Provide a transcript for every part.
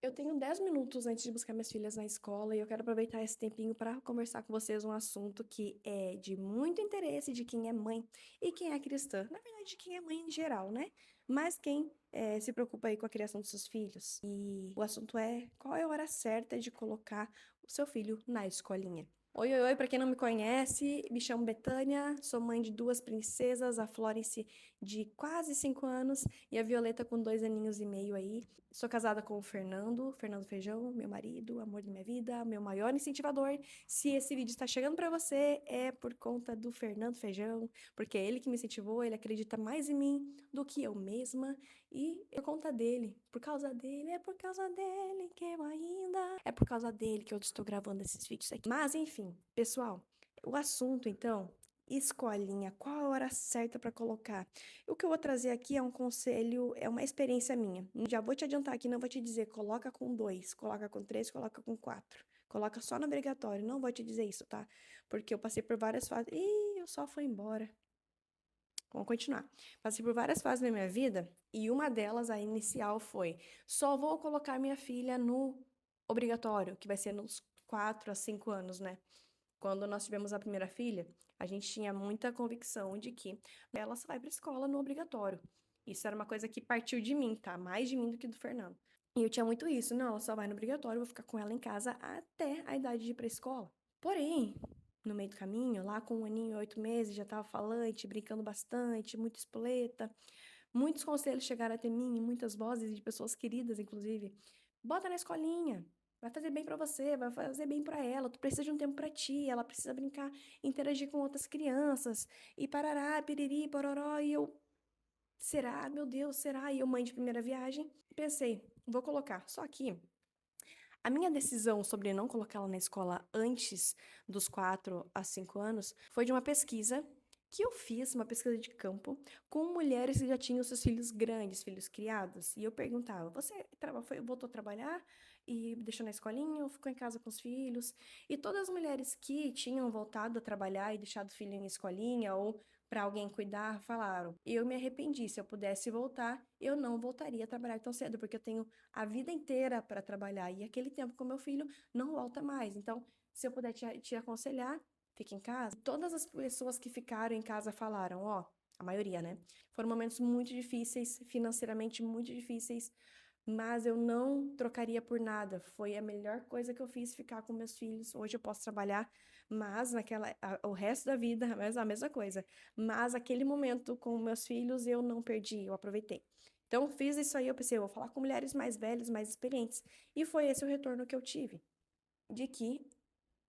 Eu tenho 10 minutos antes de buscar minhas filhas na escola e eu quero aproveitar esse tempinho para conversar com vocês um assunto que é de muito interesse de quem é mãe e quem é cristã. Na verdade, de quem é mãe em geral, né? Mas quem se preocupa aí com a criação dos seus filhos. E o assunto é qual é a hora certa de colocar o seu filho na escolinha. Oi, oi, oi, para quem não me conhece, me chamo Betânia, sou mãe de duas princesas, a Florence de quase 5 anos e a Violeta com 2 aninhos e meio aí. Sou casada com o Fernando Feijão, meu marido, amor da minha vida, meu maior incentivador. Se esse vídeo está chegando para você, é por conta do Fernando Feijão, porque é ele que me incentivou, ele acredita mais em mim do que eu mesma, e por conta dele, é por causa dele que eu ainda. É por causa dele que eu estou gravando esses vídeos aqui. Mas enfim, pessoal, o assunto então. Escolinha, qual a hora certa para colocar? O que eu vou trazer aqui é um conselho, é uma experiência minha. Já vou te adiantar aqui, não vou te dizer coloca com 2, coloca com 3, coloca com 4. Coloca só no obrigatório, não vou te dizer isso, tá? Porque eu passei por várias fases. Ih, eu só fui embora. Vamos continuar. Passei por várias fases da minha vida e uma delas, a inicial, foi: só vou colocar minha filha no obrigatório, que vai ser nos 4 a 5 anos, né? Quando nós tivemos a primeira filha, a gente tinha muita convicção de que ela só vai para escola no obrigatório. Isso era uma coisa que partiu de mim, tá? Mais de mim do que do Fernando. E eu tinha muito isso. Não, ela só vai no obrigatório, eu vou ficar com ela em casa até a idade de ir pra escola. Porém, no meio do caminho, lá com 1 aninho e 8 meses, já tava falante, brincando bastante, muito espoleta. Muitos conselhos chegaram até mim, muitas vozes de pessoas queridas, inclusive. Bota na escolinha, vai fazer bem pra você, vai fazer bem pra ela. Tu precisa de um tempo pra ti, ela precisa brincar, interagir com outras crianças. E parará, piriri, pororó. E eu, será? Meu Deus, será? E eu, mãe de primeira viagem, pensei, vou colocar. Só que a minha decisão sobre não colocá-la na escola antes dos 4 a 5 anos foi de uma pesquisa que eu fiz, uma pesquisa de campo, com mulheres que já tinham seus filhos grandes, filhos criados. E eu perguntava: você voltou a trabalhar e deixou na escolinha ou ficou em casa com os filhos? E todas as mulheres que tinham voltado a trabalhar e deixado o filho em escolinha ou para alguém cuidar, falaram: eu me arrependi, se eu pudesse voltar, eu não voltaria a trabalhar tão cedo, porque eu tenho a vida inteira para trabalhar e aquele tempo com meu filho não volta mais. Então, se eu puder te aconselhar, fique em casa. Todas as pessoas que ficaram em casa falaram, ó, a maioria, né? Foram momentos muito difíceis, financeiramente muito difíceis, mas eu não trocaria por nada. Foi a melhor coisa que eu fiz ficar com meus filhos. Hoje eu posso trabalhar, mas o resto da vida, a mesma coisa. Mas aquele momento com meus filhos eu não perdi, eu aproveitei. Então, fiz isso aí, eu pensei, eu vou falar com mulheres mais velhas, mais experientes. E foi esse o retorno que eu tive, de que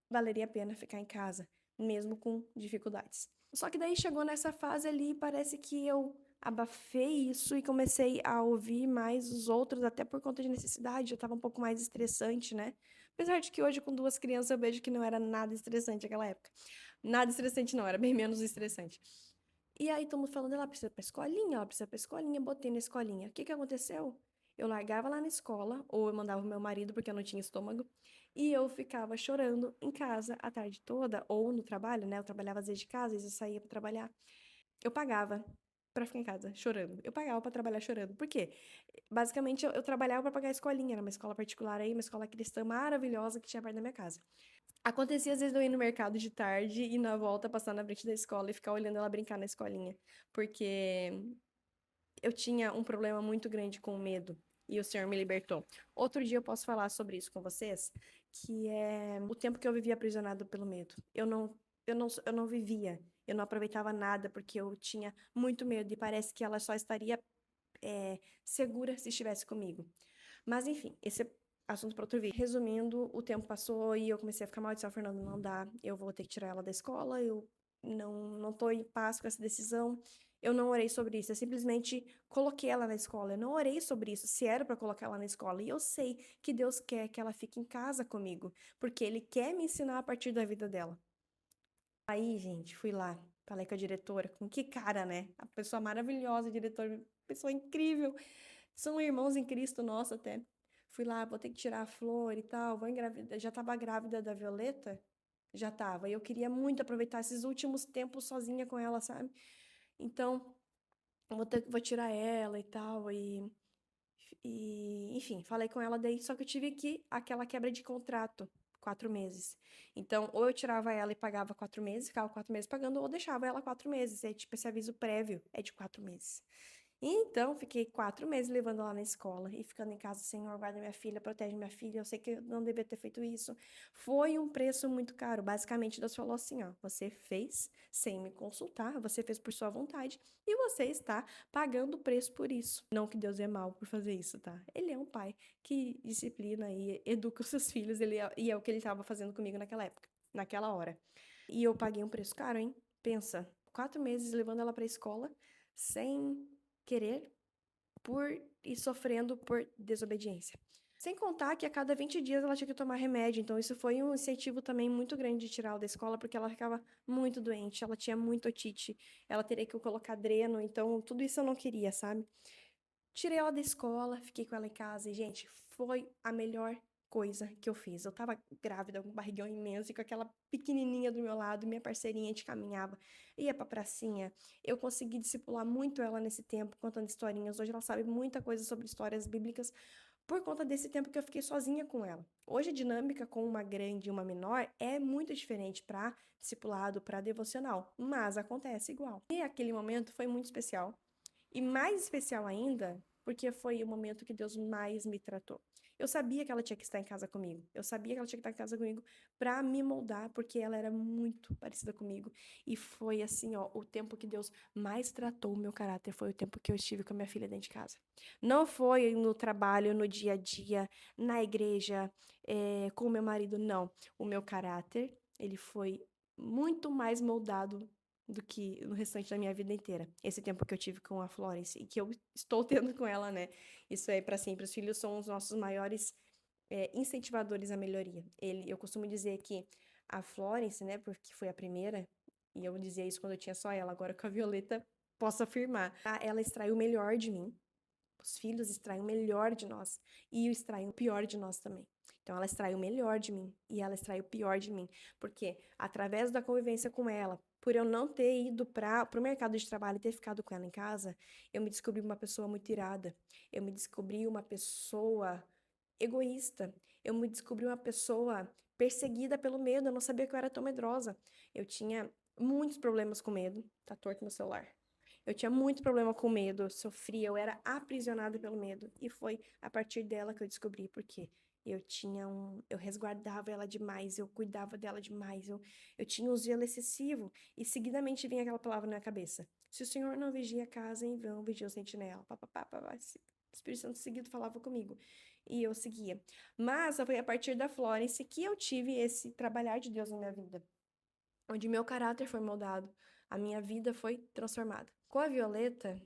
valeria a pena ficar em casa, mesmo com dificuldades. Só que daí chegou nessa fase ali, parece que eu abafei isso e comecei a ouvir mais os outros, até por conta de necessidade, já estava um pouco mais estressante, né? Apesar de que hoje, com duas crianças, eu vejo que não era nada estressante naquela época. Nada estressante não, era bem menos estressante. E aí, todo mundo falando, ela precisa pra escolinha, botei na escolinha. O que que aconteceu? Eu largava lá na escola, ou eu mandava o meu marido, porque eu não tinha estômago, e eu ficava chorando em casa a tarde toda, ou no trabalho, né? Eu trabalhava às vezes de casa, às vezes eu saía pra trabalhar. Eu pagava pra ficar em casa chorando. Eu pagava pra trabalhar chorando. Por quê? Basicamente, eu trabalhava pra pagar a escolinha, era uma escola particular aí, uma escola cristã maravilhosa que tinha perto da minha casa. Acontecia às vezes de eu ir no mercado de tarde e na volta passar na frente da escola e ficar olhando ela brincar na escolinha. Porque eu tinha um problema muito grande com o medo e o Senhor me libertou. Outro dia eu posso falar sobre isso com vocês, que é o tempo que eu vivia aprisionado pelo medo. Eu não vivia, eu não aproveitava nada porque eu tinha muito medo e parece que ela só estaria segura se estivesse comigo. Mas enfim, esse é assunto para outro vídeo. Resumindo, o tempo passou e eu comecei a ficar mal. Eu disse, ó, Fernando, não dá, eu vou ter que tirar ela da escola, eu não tô em paz com essa decisão. Eu não orei sobre isso, eu simplesmente coloquei ela na escola. Eu não orei sobre isso, se era para colocar ela na escola. E eu sei que Deus quer que ela fique em casa comigo, porque Ele quer me ensinar a partir da vida dela. Aí, gente, fui lá, falei com a diretora, com que cara, né? A pessoa maravilhosa, a diretora, pessoa incrível. São irmãos em Cristo nosso até. Fui lá, vou ter que tirar a flor e tal, vou engravidar. Já tava grávida da Violeta? Já tava. E eu queria muito aproveitar esses últimos tempos sozinha com ela, sabe? Então, vou tirar ela e tal. E E, enfim, falei com ela daí, só que eu tive aquela quebra de contrato, 4 meses. Então, ou eu tirava ela e pagava 4 meses, ficava 4 meses pagando, ou deixava ela 4 meses. É tipo, esse aviso prévio é de 4 meses. Então, fiquei 4 meses levando ela na escola e ficando em casa, Senhor, guarda minha filha, protege minha filha. Eu sei que eu não devia ter feito isso. Foi um preço muito caro. Basicamente, Deus falou assim: ó, você fez sem me consultar, você fez por sua vontade e você está pagando o preço por isso. Não que Deus é mal por fazer isso, tá? Ele é um pai que disciplina e educa os seus filhos, e é o que ele estava fazendo comigo naquela época, naquela hora. E eu paguei um preço caro, hein? Pensa, 4 meses levando ela para a escola sem querer por e sofrendo por desobediência. Sem contar que a cada 20 dias ela tinha que tomar remédio, então isso foi um incentivo também muito grande de tirá-la da escola, porque ela ficava muito doente, ela tinha muito otite, ela teria que colocar dreno, então tudo isso eu não queria, sabe? Tirei ela da escola, fiquei com ela em casa e, gente, foi a melhor coisa que eu fiz. Eu tava grávida, com um barrigão imenso e com aquela pequenininha do meu lado, minha parceirinha, a gente caminhava, ia pra pracinha. Eu consegui discipular muito ela nesse tempo, contando historinhas. Hoje ela sabe muita coisa sobre histórias bíblicas por conta desse tempo que eu fiquei sozinha com ela. Hoje a dinâmica com uma grande e uma menor é muito diferente para discipulado, para devocional, mas acontece igual. E aquele momento foi muito especial. E mais especial ainda, porque foi o momento que Deus mais me tratou. Eu sabia que ela tinha que estar em casa comigo. Eu sabia que ela tinha que estar em casa comigo para me moldar, porque ela era muito parecida comigo. E foi assim, ó, o tempo que Deus mais tratou o meu caráter foi o tempo que eu estive com a minha filha dentro de casa. Não foi no trabalho, no dia a dia, na igreja, com o meu marido, não. O meu caráter, ele foi muito mais moldado do que no restante da minha vida inteira. Esse tempo que eu tive com a Florence e que eu estou tendo com ela, né? Isso é para sempre. Os filhos são os nossos maiores incentivadores à melhoria. Eu costumo dizer que a Florence, né, porque foi a primeira, e eu dizia isso quando eu tinha só ela, agora com a Violeta, posso afirmar, tá? Ela extraiu o melhor de mim. Os filhos extraem o melhor de nós e extraem o pior de nós também. Então, ela extrai o melhor de mim e ela extrai o pior de mim. Porque, através da convivência com ela, por eu não ter ido para o mercado de trabalho e ter ficado com ela em casa, eu me descobri uma pessoa muito irada. Eu me descobri uma pessoa egoísta. Eu me descobri uma pessoa perseguida pelo medo. Eu não sabia que eu era tão medrosa. Eu tinha muitos problemas com medo. Tá torto meu celular. Eu tinha muito problema com medo, eu sofria, eu era aprisionada pelo medo. E foi a partir dela que eu descobri porque eu resguardava ela demais, eu cuidava dela demais, eu tinha um zelo excessivo. E seguidamente vinha aquela palavra na minha cabeça: se o Senhor não vigia a casa, em vão vigia o sentinela. Pá, pá, pá, pá, pá. O Espírito Santo seguido falava comigo. E eu seguia. Mas foi a partir da Florence que eu tive esse trabalhar de Deus na minha vida, onde meu caráter foi moldado, a minha vida foi transformada. Com a Violeta,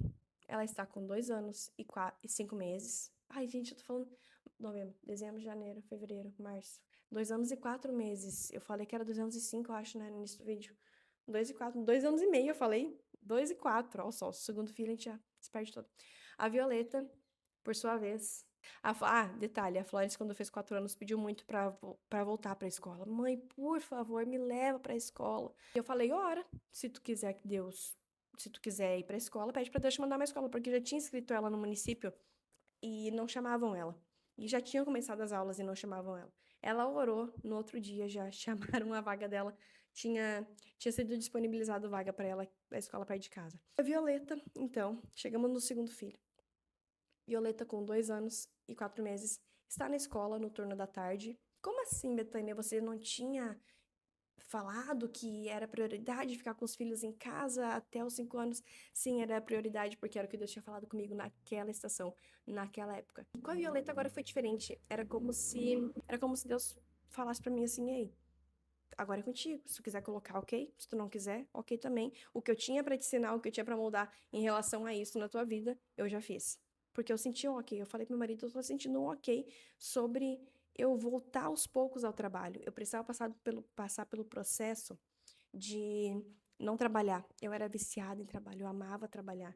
ela está com 2 anos e 5 meses. Ai, gente, eu tô falando novembro, dezembro, janeiro, fevereiro, março. 2 anos e 4 meses. Eu falei que era 2 anos e 5, eu acho, né, no início do vídeo. 2 e 4, 2 anos e meio, eu falei. 2 e 4, olha só, o segundo filho a gente já se perde todo. A Violeta, por sua vez, detalhe, a Florence, quando fez 4 anos, pediu muito pra voltar pra escola. Mãe, por favor, me leva pra escola. E eu falei, ora, se tu quiser que Deus, se tu quiser ir pra escola, pede pra Deus te mandar uma escola, porque eu já tinha inscrito ela no município e não chamavam ela. E já tinham começado as aulas e não chamavam ela. Ela orou, no outro dia já chamaram a vaga dela, tinha sido disponibilizado vaga pra ela, a escola perto de casa. A Violeta, então, chegamos no segundo filho. Violeta, com 2 anos e 4 meses, está na escola no turno da tarde. Como assim, Betânia? Você não tinha falado que era prioridade ficar com os filhos em casa até os 5 anos? Sim, era prioridade, porque era o que Deus tinha falado comigo naquela estação, naquela época. E com a Violeta agora foi diferente. Era como se Deus falasse pra mim assim: ei, agora é contigo. Se tu quiser colocar, ok. Se tu não quiser, ok também. O que eu tinha pra te ensinar, o que eu tinha pra moldar em relação a isso na tua vida, eu já fiz. Porque eu senti um ok. Eu falei pro meu marido, eu tô sentindo um ok sobre eu voltar aos poucos ao trabalho. Eu precisava passar pelo processo de não trabalhar. Eu era viciada em trabalho, eu amava trabalhar.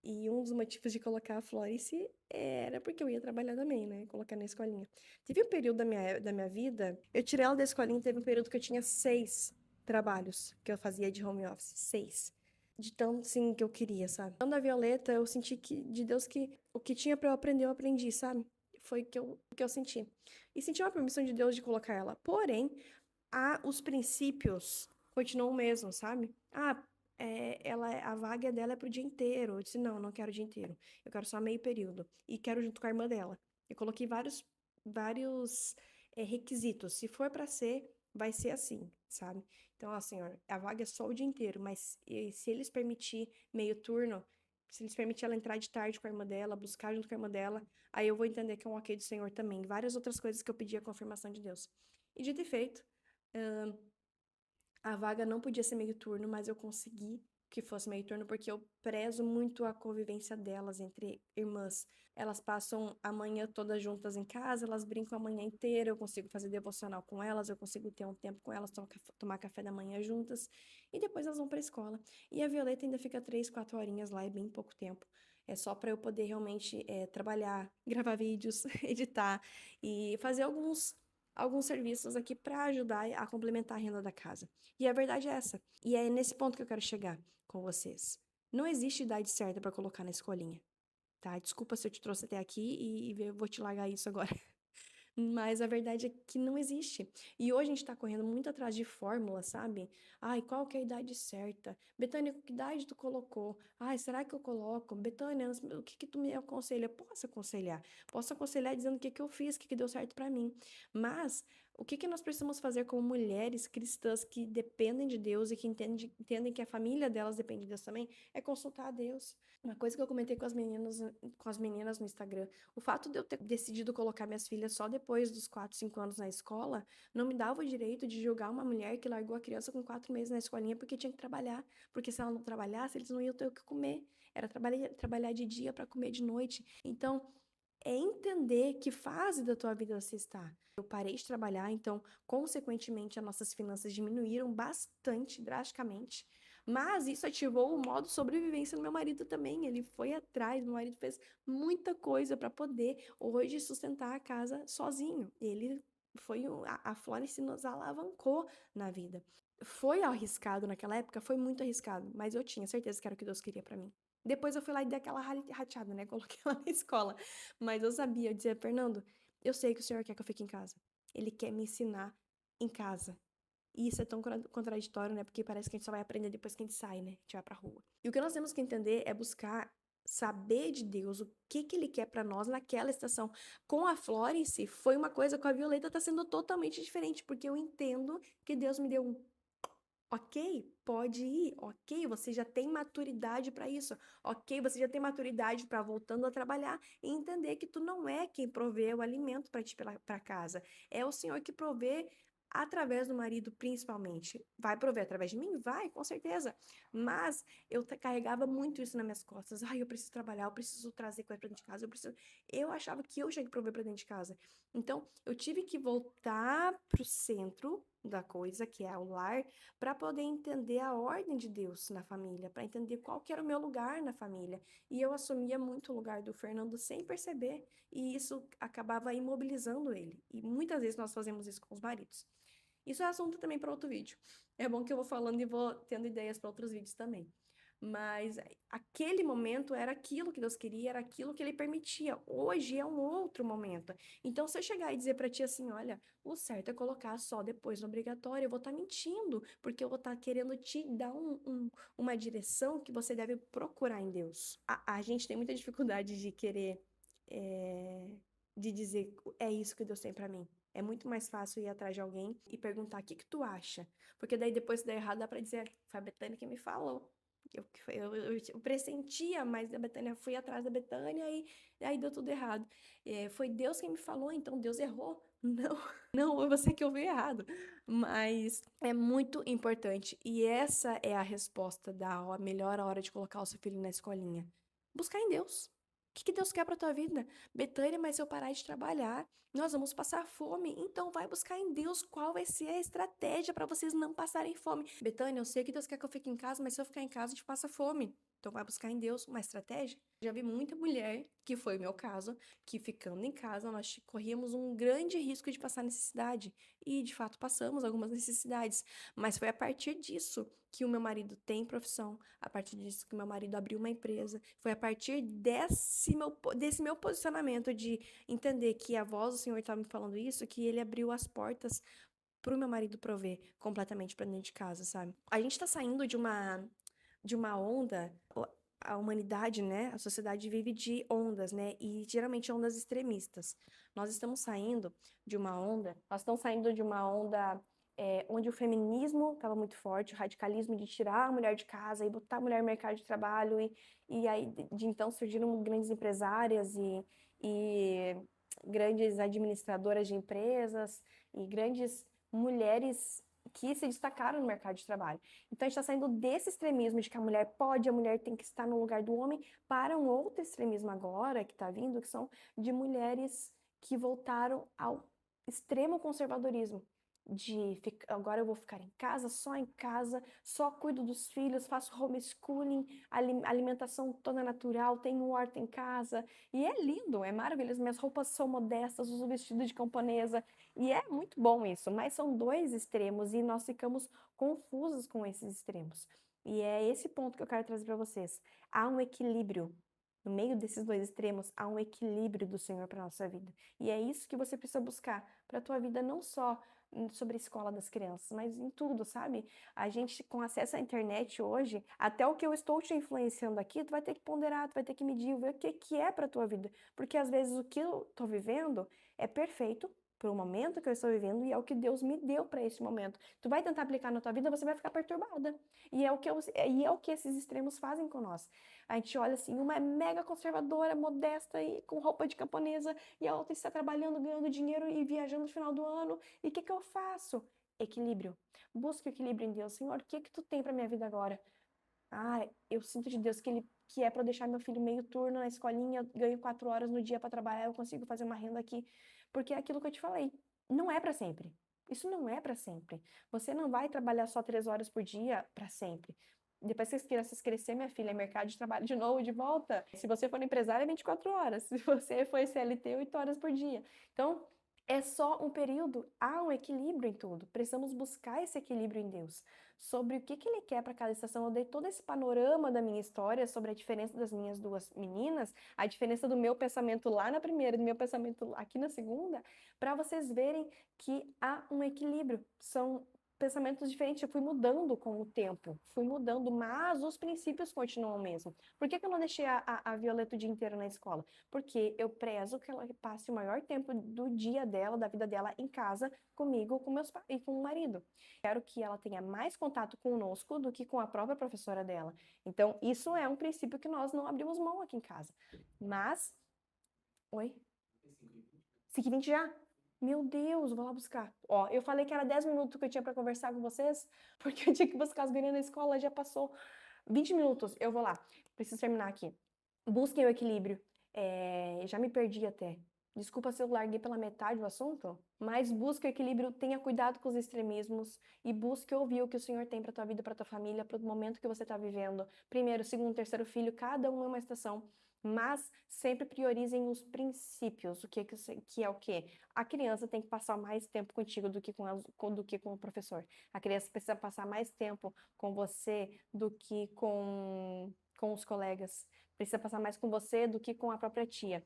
E um dos motivos de colocar a Florence era porque eu ia trabalhar também, né? Colocar na escolinha. Teve um período da minha vida, eu tirei ela da escolinha, teve um período que eu tinha 6 trabalhos que eu fazia de home office. 6. De tão, sim, que eu queria, sabe? Quando a Violeta, eu senti que, de Deus, que o que tinha pra eu aprender, eu aprendi, sabe? Foi o que eu senti. E senti uma permissão de Deus de colocar ela. Porém, os princípios continuam o mesmo, sabe? A vaga dela é pro dia inteiro. Eu disse, não, não quero o dia inteiro. Eu quero só meio período. E quero junto com a irmã dela. Eu coloquei vários requisitos. Se for pra ser, vai ser assim, sabe? Então, assim, ó, a vaga é só o dia inteiro, mas se eles permitir meio turno, se eles permitir ela entrar de tarde com a irmã dela, buscar junto com a irmã dela, aí eu vou entender que é um ok do Senhor também. Várias outras coisas que eu pedi a confirmação de Deus. E dito e feito, a vaga não podia ser meio turno, mas eu consegui que fosse meio turno porque eu prezo muito a convivência delas entre irmãs. Elas passam a manhã todas juntas em casa, elas brincam a manhã inteira, eu consigo fazer devocional com elas, eu consigo ter um tempo com elas, tomar café da manhã juntas, e depois elas vão para a escola. E a Violeta ainda fica 3, 4 horinhas lá, é bem pouco tempo. É só para eu poder realmente trabalhar, gravar vídeos, editar e fazer alguns serviços aqui para ajudar a complementar a renda da casa. E a verdade é essa. E é nesse ponto que eu quero chegar com vocês. Não existe idade certa para colocar na escolinha, tá? Desculpa se eu te trouxe até aqui e eu vou te largar isso agora. Mas a verdade é que não existe. E hoje a gente tá correndo muito atrás de fórmula, sabe? Ai, qual que é a idade certa? Betânia, que idade tu colocou? Ai, será que eu coloco? Betânia, o que que tu me aconselha? Posso aconselhar. Posso aconselhar dizendo o que que eu fiz, o que que deu certo pra mim. Mas o que que nós precisamos fazer como mulheres cristãs que dependem de Deus e que entendem que a família delas depende de Deus também, é consultar a Deus. Uma coisa que eu comentei com as meninas no Instagram, o fato de eu ter decidido colocar minhas filhas só depois dos 4, 5 anos na escola, não me dava o direito de julgar uma mulher que largou a criança com 4 meses na escolinha porque tinha que trabalhar. Porque se ela não trabalhasse, eles não iam ter o que comer. Era trabalhar de dia para comer de noite. Então, é entender que fase da tua vida você está. Eu parei de trabalhar, então, consequentemente, as nossas finanças diminuíram bastante, drasticamente. Mas isso ativou o modo sobrevivência do meu marido também. Ele foi atrás, meu marido fez muita coisa para poder hoje sustentar a casa sozinho. Ele foi a Florence nos alavancou na vida. Foi arriscado naquela época, foi muito arriscado, mas eu tinha certeza que era o que Deus queria para mim. Depois eu fui lá e dei aquela rateada, né? Coloquei ela na escola. Mas eu sabia, eu dizia, Fernando, eu sei que o senhor quer que eu fique em casa. Ele quer me ensinar em casa. E isso é tão contraditório, né? Porque parece que a gente só vai aprender depois que a gente sai, né? A gente vai pra rua. E o que nós temos que entender é buscar saber de Deus o que que ele quer pra nós naquela estação. Com a Florence, foi uma coisa, com a Violeta tá sendo totalmente diferente, porque eu entendo que Deus me deu um ok, pode ir, ok, você já tem maturidade para isso, ok, você já tem maturidade para voltando a trabalhar e entender que tu não é quem provê o alimento para ti para casa, é o Senhor que provê através do marido principalmente. Vai prover através de mim? Vai, com certeza. Mas eu carregava muito isso nas minhas costas. Ai, eu preciso trabalhar, eu preciso trazer coisa para dentro de casa, eu achava que eu tinha que prover para dentro de casa. Então, eu tive que voltar pro centro da coisa, que é o lar, para poder entender a ordem de Deus na família, para entender qual que era o meu lugar na família. E eu assumia muito o lugar do Fernando sem perceber, e isso acabava imobilizando ele. E muitas vezes nós fazemos isso com os maridos. Isso é assunto também para outro vídeo. É bom que eu vou falando e vou tendo ideias para outros vídeos também. Mas aquele momento era aquilo que Deus queria, era aquilo que ele permitia. Hoje é um outro momento. Então, se eu chegar e dizer para ti assim, olha, o certo é colocar só depois no obrigatório, eu vou estar mentindo, porque eu vou estar querendo te dar uma direção que você deve procurar em Deus. A gente tem muita dificuldade de querer, é, de dizer, é isso que Deus tem para mim. É muito mais fácil ir atrás de alguém e perguntar o que que tu acha. Porque daí depois se der errado, dá pra dizer, foi a Betânia que me falou. Eu pressentia, mas a Betânia, fui atrás da Betânia e aí deu tudo errado. Foi Deus quem me falou, então Deus errou? Não, não, foi você que ouviu errado. Mas é muito importante. E essa é a resposta da melhor hora de colocar o seu filho na escolinha. Buscar em Deus. O que que Deus quer pra tua vida? Betânia, mas se eu parar de trabalhar, nós vamos passar fome. Então vai buscar em Deus qual vai ser a estratégia para vocês não passarem fome. Betânia, eu sei que Deus quer que eu fique em casa, mas se eu ficar em casa, a gente passa fome. Então vai buscar em Deus uma estratégia. Já vi muita mulher, que foi o meu caso, que ficando em casa nós corríamos um grande risco de passar necessidade. E de fato passamos algumas necessidades. Mas foi a partir disso que o meu marido tem profissão, a partir disso que o meu marido abriu uma empresa. Foi a partir desse meu posicionamento de entender que a voz do Senhor estava me falando isso, que ele abriu as portas pro meu marido prover completamente pra dentro de casa, sabe? A gente tá saindo de uma onda, a humanidade, né? A sociedade vive de ondas, né? E geralmente ondas extremistas. Nós estamos saindo de uma onda onde o feminismo estava muito forte, o radicalismo de tirar a mulher de casa e botar a mulher no mercado de trabalho, e aí de então surgiram grandes empresárias e grandes administradoras de empresas e grandes mulheres que se destacaram no mercado de trabalho. Então, a gente está saindo desse extremismo de que a mulher tem que estar no lugar do homem, para um outro extremismo agora que está vindo, que são de mulheres que voltaram ao extremo conservadorismo. Agora eu vou ficar em casa, só cuido dos filhos, faço homeschooling, alimentação toda natural, tenho horta em casa. E é lindo, é maravilhoso. Minhas roupas são modestas, uso vestido de camponesa. E é muito bom isso, mas são dois extremos e nós ficamos confusos com esses extremos. E é esse ponto que eu quero trazer para vocês. Há um equilíbrio. No meio desses dois extremos, há um equilíbrio do Senhor para a nossa vida. E é isso que você precisa buscar para a tua vida, não só sobre a escola das crianças, mas em tudo, sabe? A gente, com acesso à internet hoje, até o que eu estou te influenciando aqui, tu vai ter que ponderar, tu vai ter que medir, ver o que é para a tua vida. Porque às vezes o que eu estou vivendo é perfeito para o momento que eu estou vivendo e é o que Deus me deu para esse momento. Tu vai tentar aplicar na tua vida, você vai ficar perturbada. E é o que esses extremos fazem com nós. A gente olha assim, uma é mega conservadora, modesta e com roupa de camponesa, e a outra está trabalhando, ganhando dinheiro e viajando no final do ano. E o que eu faço? Equilíbrio. Busque o equilíbrio em Deus. Senhor, o que tu tem para minha vida agora? Ah, eu sinto de Deus que é para eu deixar meu filho meio turno na escolinha, eu ganho 4 horas no dia para trabalhar, eu consigo fazer uma renda aqui. Porque é aquilo que eu te falei, não é para sempre. Isso não é para sempre. Você não vai trabalhar só 3 horas por dia para sempre. Depois que as crianças crescer, minha filha, é mercado de trabalho de novo, de volta. Se você for empresária, é 24 horas. Se você for CLT, 8 horas por dia. Então, é só um período, há um equilíbrio em tudo. Precisamos buscar esse equilíbrio em Deus. Sobre o que Ele quer para cada estação. Eu dei todo esse panorama da minha história, sobre a diferença das minhas duas meninas, a diferença do meu pensamento lá na primeira e do meu pensamento aqui na segunda, para vocês verem que há um equilíbrio. São pensamentos diferentes. Eu fui mudando com o tempo, fui mudando, mas os princípios continuam o mesmo. Por que eu não deixei a Violeta o dia inteiro na escola? Porque eu prezo que ela passe o maior tempo do dia dela, da vida dela, em casa, comigo, com meus pais e com o marido. Quero que ela tenha mais contato conosco do que com a própria professora dela. Então, isso é um princípio que nós não abrimos mão aqui em casa. Mas. Oi? 5h20 já? Meu Deus, vou lá buscar. Ó, eu falei que era 10 minutos que eu tinha para conversar com vocês, porque eu tinha que buscar as gurias na escola, já passou 20 minutos. Eu vou lá. Preciso terminar aqui. Busquem o equilíbrio. Já me perdi até. Desculpa se eu larguei pela metade o assunto, mas busque o equilíbrio, tenha cuidado com os extremismos e busque ouvir o que o Senhor tem para tua vida, para tua família, para o momento que você está vivendo. Primeiro, segundo, terceiro filho, cada um é uma estação, mas sempre priorizem os princípios. Que é o quê? A criança tem que passar mais tempo contigo do que com o professor. A criança precisa passar mais tempo com você do que com os colegas. Precisa passar mais com você do que com a própria tia.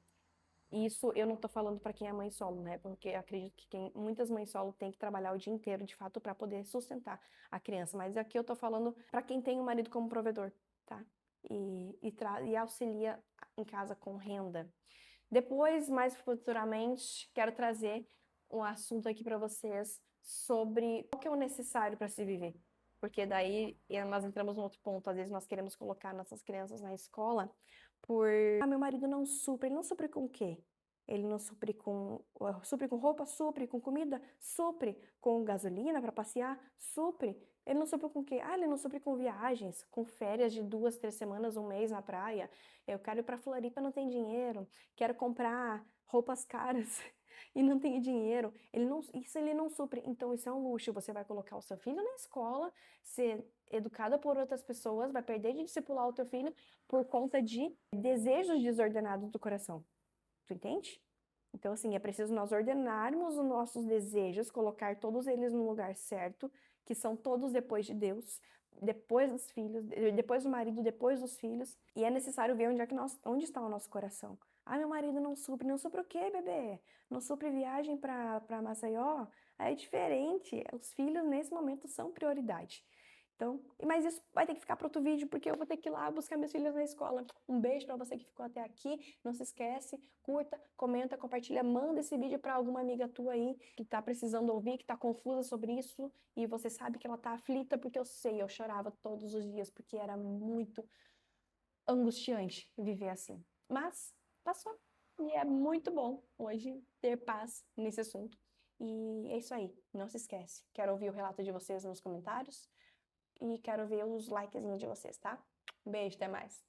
Isso eu não tô falando para quem é mãe solo, né? Porque eu acredito que muitas mães solo têm que trabalhar o dia inteiro, de fato, para poder sustentar a criança. Mas aqui eu tô falando para quem tem o marido como provedor, tá? E auxilia em casa com renda. Depois, mais futuramente, quero trazer um assunto aqui para vocês sobre o que é o necessário para se viver. Porque daí nós entramos num outro ponto. Às vezes nós queremos colocar nossas crianças na escola meu marido não supre. Ele não supre com o quê? Ele não supre com roupa, supre com comida, supre com gasolina para passear, supre. Ele não supre com o quê? Ele não supre com viagens, com férias de 2, 3 semanas, um mês na praia. Eu quero ir para Floripa, não tem dinheiro. Quero comprar roupas caras. e não tem dinheiro, isso ele não supre. Então, isso é um luxo. Você vai colocar o seu filho na escola, ser educada por outras pessoas, vai perder de discipular o teu filho por conta de desejos desordenados do coração. Tu entende? Então, assim, é preciso nós ordenarmos os nossos desejos, colocar todos eles no lugar certo, que são todos depois de Deus, depois dos filhos, depois do marido, depois dos filhos. E é necessário ver onde está o nosso coração. Ah, meu marido não supre. Não supre o quê, bebê? Não supre viagem para Maceió? É diferente. Os filhos, nesse momento, são prioridade. Então, mas isso vai ter que ficar para outro vídeo, porque eu vou ter que ir lá buscar meus filhos na escola. Um beijo para você que ficou até aqui. Não se esquece, curta, comenta, compartilha, manda esse vídeo para alguma amiga tua aí que tá precisando ouvir, que tá confusa sobre isso e você sabe que ela tá aflita, porque eu sei, eu chorava todos os dias, porque era muito angustiante viver assim. Mas passou. E é muito bom hoje ter paz nesse assunto. E é isso aí. Não se esquece. Quero ouvir o relato de vocês nos comentários e quero ver os likezinhos de vocês, tá? Um beijo, até mais.